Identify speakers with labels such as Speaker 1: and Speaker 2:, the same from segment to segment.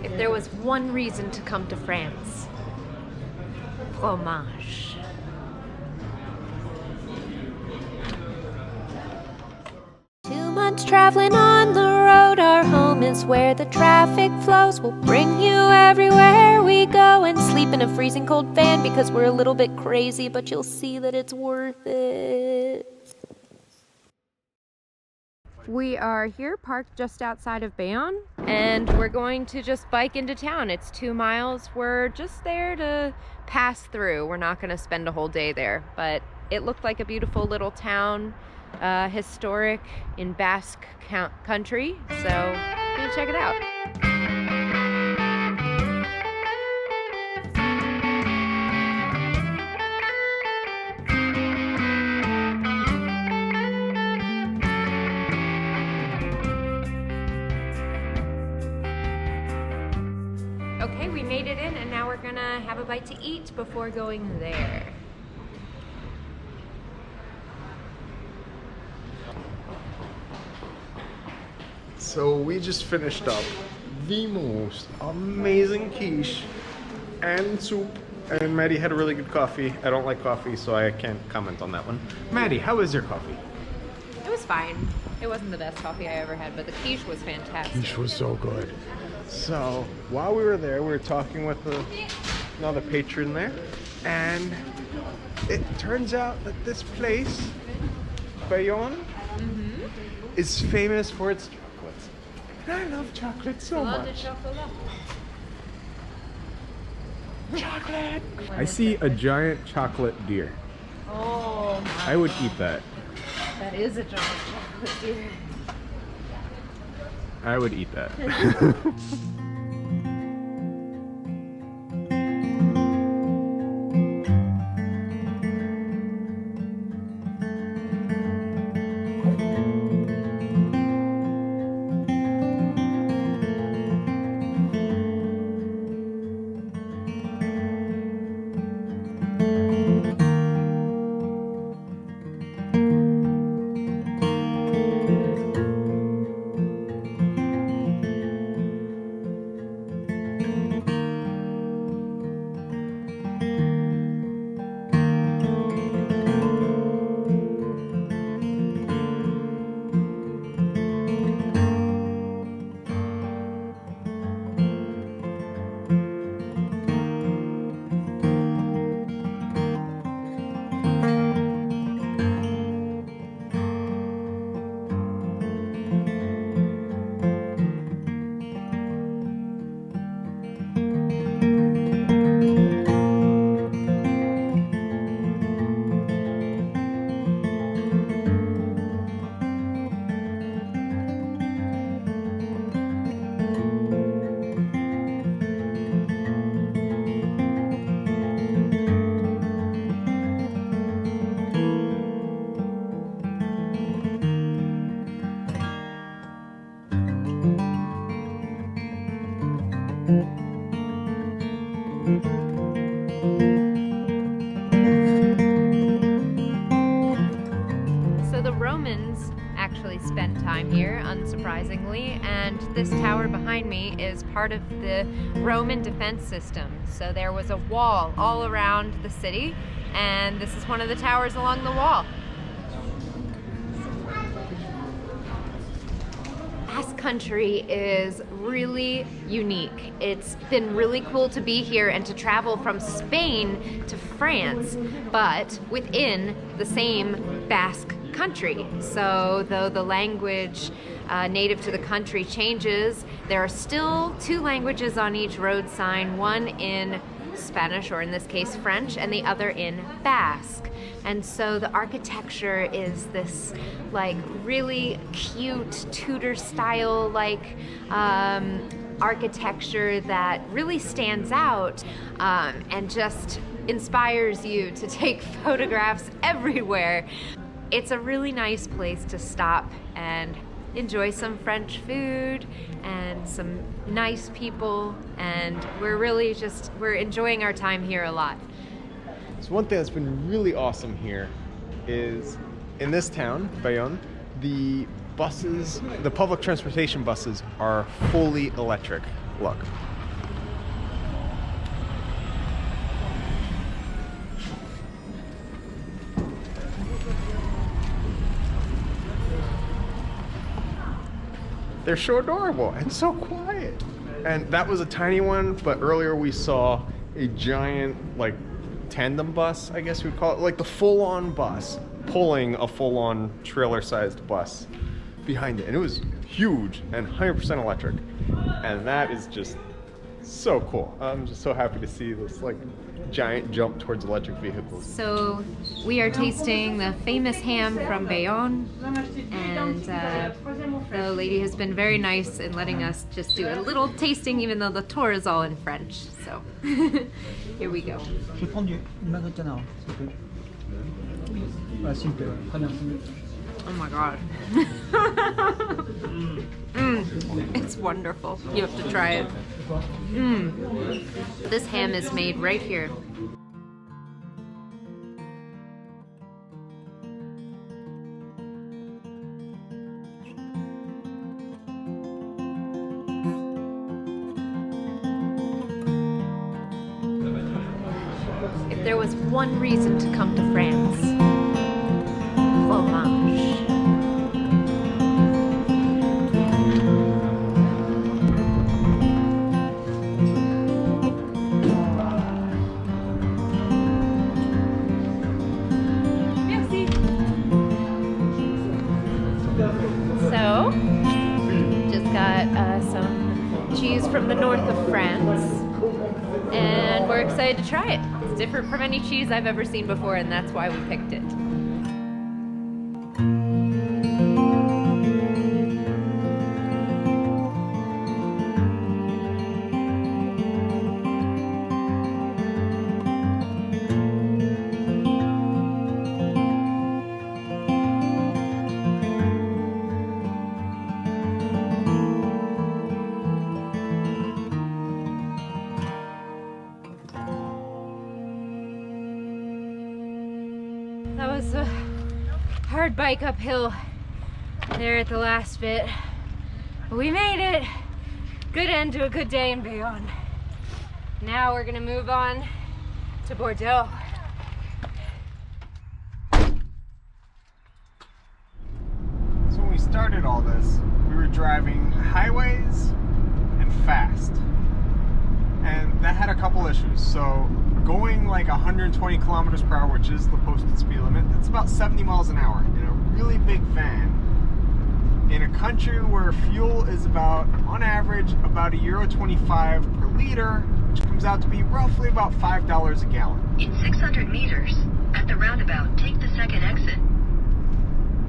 Speaker 1: If there was one reason to come to France, fromage. 2 months traveling on the road, our home is where the traffic flows. We'll bring you everywhere we go and sleep in a freezing cold van because we're a little bit crazy, but you'll see that it's worth it. We are here parked just outside of Bayonne, and we're going to just bike into town. It's 2 miles. We're just there to pass through. We're not going to spend a whole day there, but it looked like a beautiful little town, historic in Basque country, so we're gonna check it out. Okay, we made it in, and now we're gonna have a bite to eat before going there.
Speaker 2: So we just finished up the most amazing quiche and soup, and Maddie had a really good coffee. I don't like coffee, so I can't comment on that one. Maddie, how is your coffee?
Speaker 1: It was fine. It wasn't the best coffee I ever had, but the quiche was fantastic.
Speaker 2: Quiche was so good. So while we were there, we were talking with another patron there, and it turns out that this place, Bayonne, is famous for its chocolates. And I love chocolate so much. Chocolate! I see a giant chocolate deer.
Speaker 1: Oh my.
Speaker 2: I would eat that.
Speaker 1: That is a giant chocolate deer.
Speaker 2: I would eat that.
Speaker 1: So the Romans actually spent time here, unsurprisingly, and this tower behind me is part of the Roman defense system. So there was a wall all around the city, and this is one of the towers along the wall. Basque country is really unique. It's been really cool to be here and to travel from Spain to France, but within the same Basque country. So though the language native to the country changes, there are still 2 languages on each road sign, one in Spanish, or in this case French, and the other in Basque. And so the architecture is this like really cute Tudor style like architecture that really stands out and just inspires you to take photographs everywhere. It's a really nice place to stop and enjoy some French food and some nice people, and we're enjoying our time here a lot.
Speaker 2: So one thing that's been really awesome here is in this town, Bayonne, the buses, the public transportation buses are fully electric. Look. They're so adorable and so quiet. And that was a tiny one, but earlier we saw a giant, like, tandem bus, I guess we'd call it, like the full-on bus pulling a full-on trailer-sized bus behind it. And it was huge and 100% electric. And that is just so cool. I'm just so happy to see this, like, giant jump towards electric vehicles.
Speaker 1: So we are tasting the famous ham from Bayonne, and the lady has been very nice in letting us just do a little tasting, even though the tour is all in French. So here we go.
Speaker 3: Je prends une margarita, s'il vous plaît. Voilà, s'il vous plaît. Très bien.
Speaker 1: Oh my god. It's wonderful. You have to try it. This ham is made right here. If there was one reason to come to France, fromage. So, just got some cheese from the north of France, and we're excited to try it. It's different from any cheese I've ever seen before, and that's why we picked it. That was a hard bike uphill there at the last bit, but we made it. Good end to a good day in Bayonne. Now we're gonna move on to Bordeaux.
Speaker 2: So when we started all this, we were driving highways and fast. And that had a couple issues. So going like 120 kilometers per hour, which is the posted speed limit, that's about 70 miles an hour in a really big van in a country where fuel is about, on average, about €1.25 per liter, which comes out to be roughly about $5 a gallon.
Speaker 4: In 600 meters, at the roundabout, take the second exit.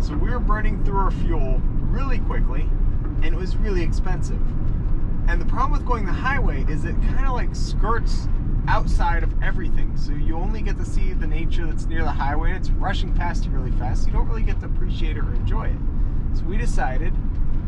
Speaker 2: So we were burning through our fuel really quickly, and it was really expensive. And the problem with going the highway is it kind of like skirts outside of everything. So you only get to see the nature that's near the highway, and it's rushing past you really fast. So you don't really get to appreciate it or enjoy it. So we decided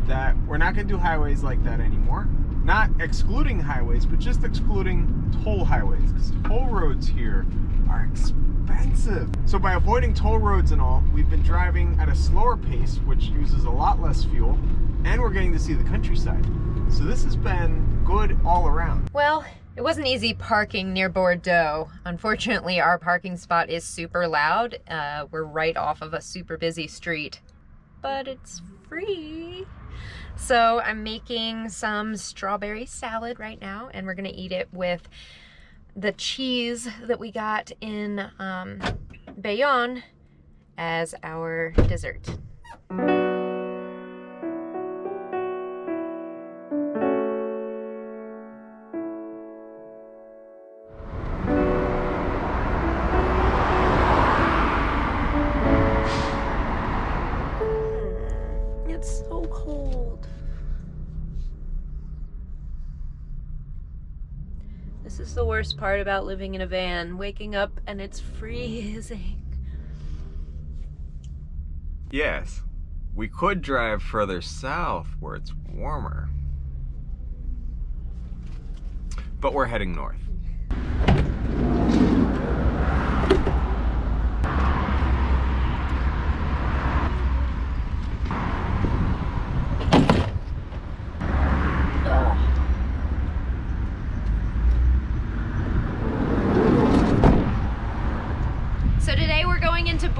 Speaker 2: that we're not going to do highways like that anymore. Not excluding highways, but just excluding toll highways, because toll roads here are expensive. So by avoiding toll roads and all, we've been driving at a slower pace, which uses a lot less fuel, and we're getting to see the countryside. So this has been good all around.
Speaker 1: Well, it wasn't easy parking near Bordeaux. Unfortunately, our parking spot is super loud. We're right off of a super busy street, but it's free. So I'm making some strawberry salad right now, and we're gonna eat it with the cheese that we got in Bayonne as our dessert. It's so cold. This is the worst part about living in a van, waking up and it's freezing.
Speaker 2: Yes, we could drive further south where it's warmer, but we're heading north.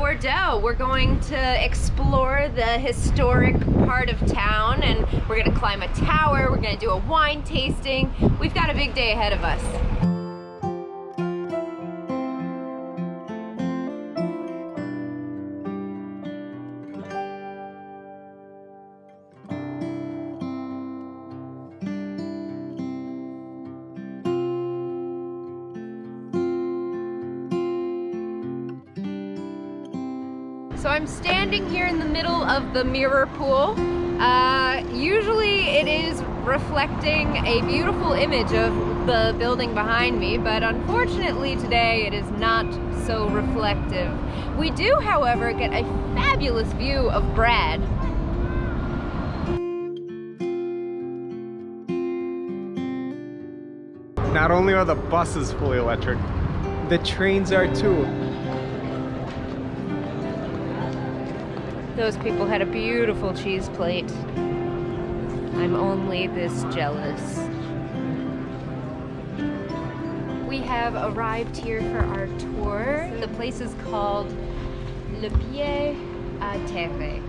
Speaker 1: Bordeaux. We're going to explore the historic part of town, and we're gonna climb a tower, we're gonna do a wine tasting. We've got a big day ahead of us. So I'm standing here in the middle of the mirror pool. Usually it is reflecting a beautiful image of the building behind me, but unfortunately today it is not so reflective. We do, however, get a fabulous view of Brad.
Speaker 2: Not only are the buses fully electric, the trains are too.
Speaker 1: Those people had a beautiful cheese plate. I'm only this jealous. We have arrived here for our tour. The place is called Le Pied à Terre,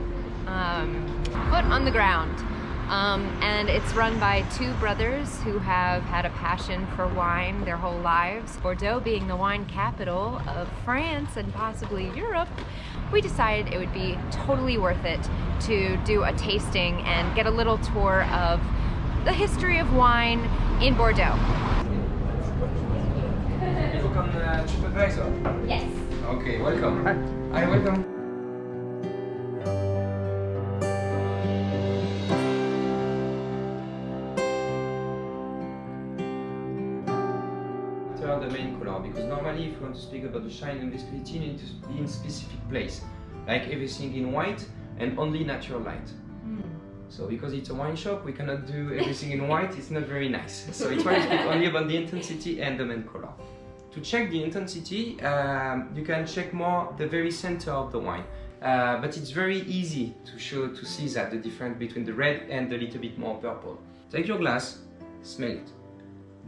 Speaker 1: foot on the ground. And it's run by two brothers who have had a passion for wine their whole lives. Bordeaux being the wine capital of France and possibly Europe, we decided it would be totally worth it to do a tasting and get a little tour of the history of wine in Bordeaux.
Speaker 5: You look on TripAdvisor?
Speaker 1: Yes.
Speaker 5: Okay, welcome.
Speaker 2: Hi.
Speaker 5: Hi, welcome. The main color, because normally if you want to speak about the shine and viscosity, you need to be in a specific place, like everything in white and only natural light. So because it's a wine shop, we cannot do everything in white, it's not very nice. So it's why we speak only about the intensity and the main color. To check the intensity, you can check more the very center of the wine. But it's very easy to see that the difference between the red and the little bit more purple. Take your glass, smell it.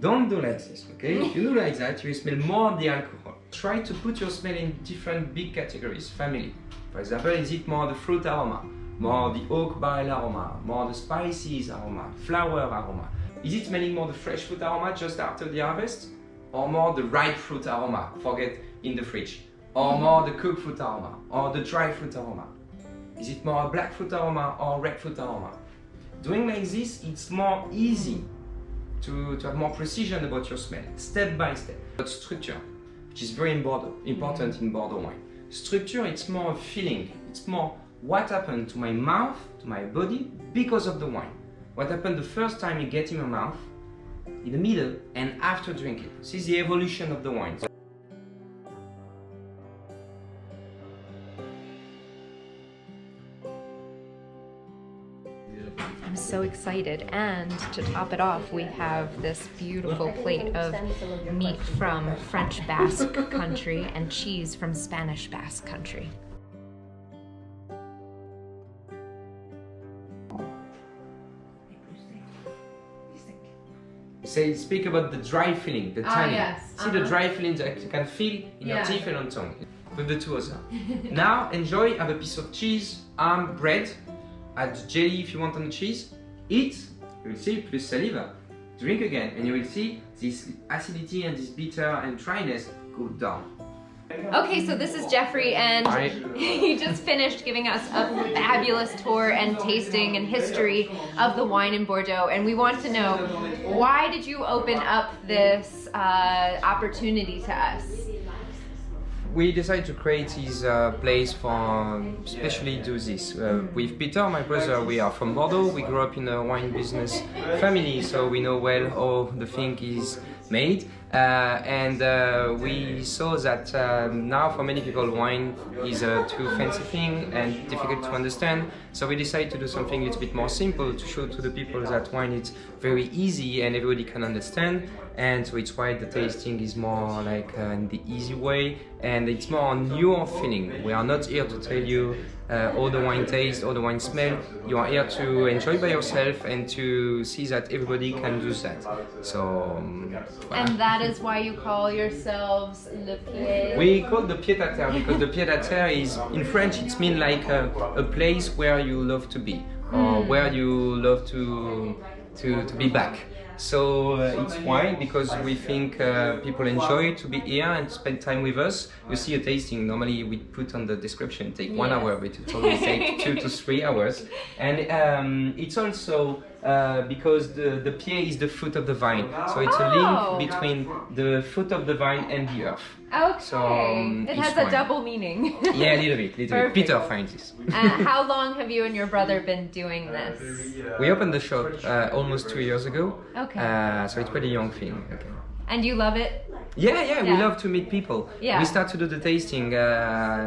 Speaker 5: Don't do like this, okay? If you do like that, you will smell more the alcohol. Try to put your smell in different big categories, family. For example, is it more the fruit aroma, more the oak barrel aroma, more the spices aroma, flower aroma? Is it smelling more the fresh fruit aroma just after the harvest? Or more the ripe fruit aroma, forget in the fridge? Or more the cooked fruit aroma, or the dry fruit aroma? Is it more black fruit aroma or red fruit aroma? Doing like this, it's more easy to have more precision about your smell, step by step. But structure, which is very important in Bordeaux wine. Structure, it's more a feeling. It's more what happened to my mouth, to my body, because of the wine. What happened the first time you get in your mouth, in the middle, and after drinking. This is the evolution of the wine.
Speaker 1: I'm so excited, and to top it off, we have this beautiful plate of meat from French Basque country and cheese from Spanish Basque country.
Speaker 5: Speak about the dry feeling, the tannin.
Speaker 1: Yes.
Speaker 5: See the dry feeling that you can feel in your teeth and on tongue. With the two others. Now enjoy, have a piece of cheese, ham, bread, add jelly if you want on the cheese, eat, you will see, plus saliva, drink again, and you will see this acidity and this bitter and dryness go down.
Speaker 1: Okay, so this is Jeffrey, and
Speaker 5: Hi.
Speaker 1: he just finished giving us a fabulous tour and tasting and history of the wine in Bordeaux, and we want to know, why did you open up this opportunity to us?
Speaker 5: We decided to create this place for especially do this. With Peter, my brother, we are from Bordeaux. We grew up in a wine business family, so we know well how the thing is made. We saw that now for many people wine is a too fancy thing and difficult to understand. So we decided to do something a little bit more simple to show to the people that wine is very easy and everybody can understand. And so it's why the tasting is more like in the easy way, and it's more on your feeling. We are not here to tell you all the wine taste, all the wine smell. You are here to enjoy by yourself and to see that everybody can do that. So,
Speaker 1: And that is why you call yourselves Le Pied.
Speaker 5: we call the pied-à-terre because the pied-à-terre is, in French, it means like a place where you love to be, or where you love to be back. So it's why, because we think people enjoy to be here and spend time with us. You see a tasting, normally we put on the description, take 1 hour, but it only takes 2 to 3 hours. And it's also because the pied is the foot of the vine. So it's a link between the foot of the vine and the earth.
Speaker 1: Okay,
Speaker 5: So,
Speaker 1: it has a double meaning.
Speaker 5: Yeah, a little bit. Peter finds this.
Speaker 1: How long have you and your brother been doing this?
Speaker 5: We opened the shop almost 2 years ago.
Speaker 1: Okay.
Speaker 5: So it's pretty young thing. Okay.
Speaker 1: And you love it?
Speaker 5: Yeah, we love to meet people.
Speaker 1: Yeah.
Speaker 5: We start to do the tasting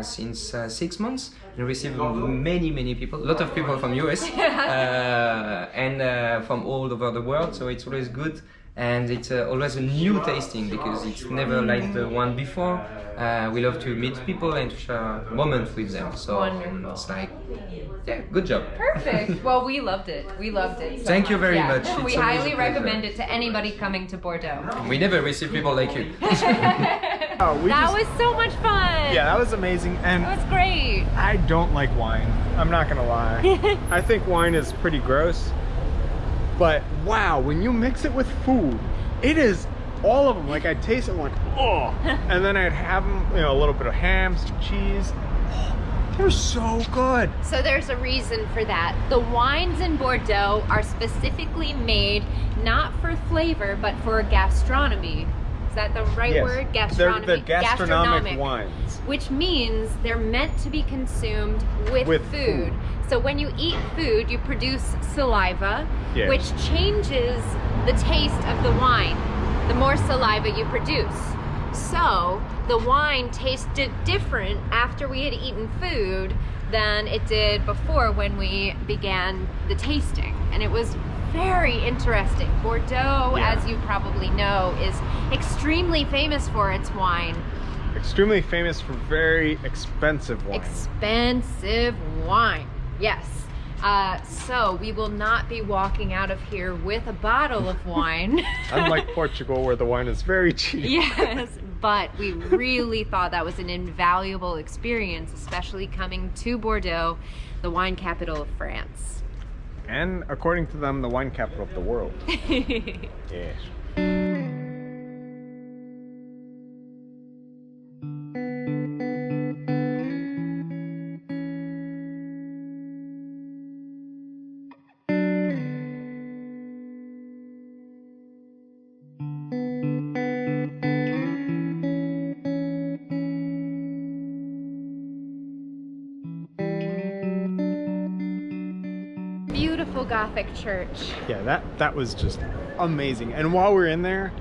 Speaker 5: since 6 months and receive many people, a lot of people from US and from all over the world, so it's always good. And it's always a new tasting because it's never like the one before. We love to meet people and to share moments with them. So it's like, yeah, good job.
Speaker 1: Perfect. Well, we loved it. So
Speaker 5: Thank you very much.
Speaker 1: Yeah. We
Speaker 5: It's always
Speaker 1: highly
Speaker 5: a pleasure.
Speaker 1: recommend it to anybody coming to Bordeaux.
Speaker 5: We never receive people like you.
Speaker 1: That was so much fun.
Speaker 2: Yeah, that was amazing. And
Speaker 1: That was great.
Speaker 2: I don't like wine. I'm not gonna lie. I think wine is pretty gross. But wow, when you mix it with food, it is all of them. Like I'd taste it, I'm like, oh, and then I'd have them, you know, a little bit of ham, some cheese. They're so good.
Speaker 1: So there's a reason for that. The wines in Bordeaux are specifically made not for flavor, but for gastronomy. Is that the right
Speaker 2: Yes.
Speaker 1: word?
Speaker 2: They're the gastronomic wines.
Speaker 1: Which means they're meant to be consumed with food. So when you eat food, you produce saliva,
Speaker 2: Yes.
Speaker 1: which changes the taste of the wine, the more saliva you produce. So the wine tasted different after we had eaten food than it did before when we began the tasting. And it was very interesting. Bordeaux, as you probably know, is extremely famous for its wine.
Speaker 2: Extremely famous for very expensive wine.
Speaker 1: Expensive wine, yes. So we will not be walking out of here with a bottle of wine.
Speaker 2: Unlike Portugal, where the wine is very cheap.
Speaker 1: Yes, but we really thought that was an invaluable experience, especially coming to Bordeaux, the wine capital of France.
Speaker 2: And according to them, the wine capital of the world. Yes.
Speaker 1: Beautiful Gothic church.
Speaker 2: Yeah, that was just amazing. And while we were in there,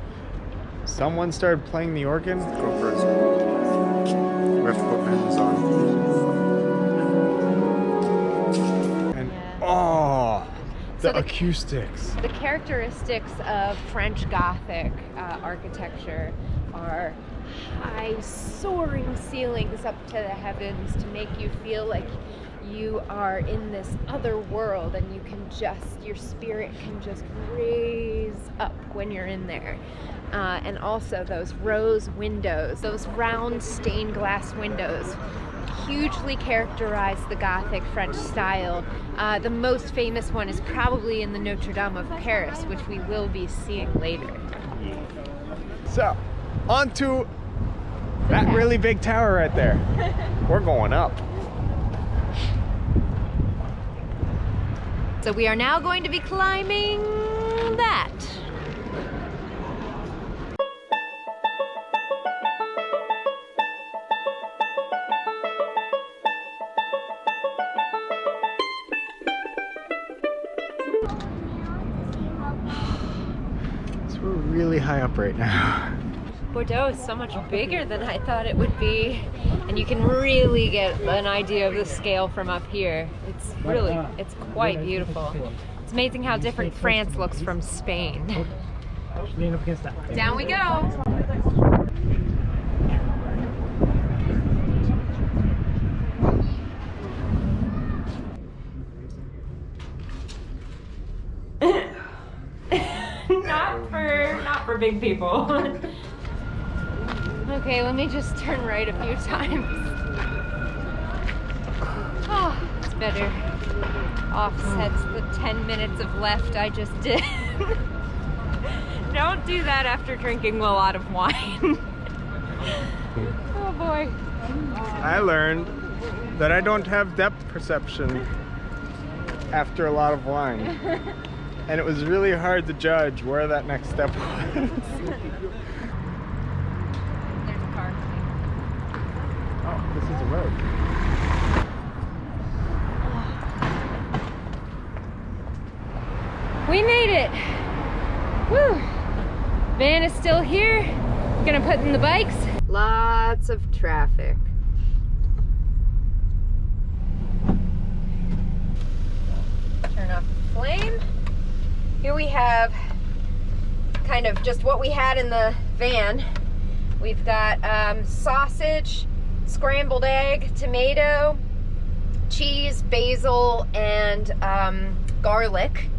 Speaker 2: someone started playing the organ. Go first. We have to put pens on. And the acoustics.
Speaker 1: The characteristics of French Gothic architecture are high soaring ceilings up to the heavens to make you feel like you are in this other world, and you can just, your spirit can just raise up when you're in there. And also those rose windows, those round stained glass windows, hugely characterize the Gothic French style. The most famous one is probably in the Notre Dame of Paris, which we will be seeing later.
Speaker 2: So, onto that really big tower right there. We're going up.
Speaker 1: So we are now going to be climbing that.
Speaker 2: So we're really high up right now.
Speaker 1: Bordeaux is so much bigger than I thought it would be, and you can really get an idea of the scale from up here. It's quite beautiful. It's amazing how different France looks from Spain. Down we go. for big people. Okay, let me just turn right a few times. Oh, it's better. Offsets the 10 minutes of left I just did. Don't do that after drinking a lot of wine. Oh boy.
Speaker 2: I learned that I don't have depth perception after a lot of wine. And it was really hard to judge where that next step was.
Speaker 1: There's a car coming.
Speaker 2: Oh, this is a road.
Speaker 1: We made it! Woo! Van is still here. Gonna put in the bikes. Lots of traffic. Turn off the flame. Here we have kind of just what we had in the van. We've got sausage, scrambled egg, tomato, cheese, basil, and garlic.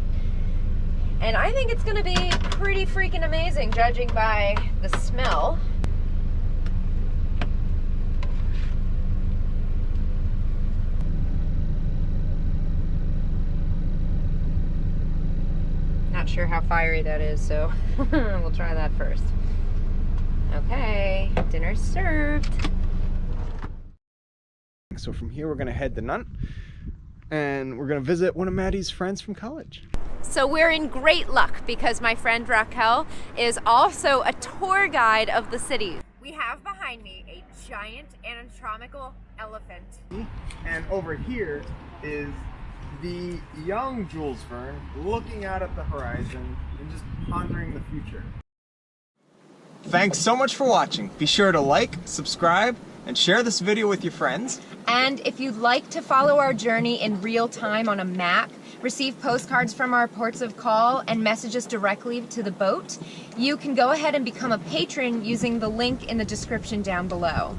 Speaker 1: And I think it's gonna be pretty freaking amazing, judging by the smell. Not sure how fiery that is, so we'll try that first. Okay, dinner's served.
Speaker 2: So from here we're gonna head to Nantes and we're gonna visit one of Maddie's friends from college.
Speaker 1: So we're in great luck because my friend Raquel is also a tour guide of the city. We have behind me a giant anatomical elephant.
Speaker 2: And over here is the young Jules Verne looking out at the horizon and just pondering the future. Thanks so much for watching. Be sure to like, subscribe, and share this video with your friends.
Speaker 1: And if you'd like to follow our journey in real time on a map, receive postcards from our ports of call, and messages directly to the boat, you can go ahead and become a patron using the link in the description down below.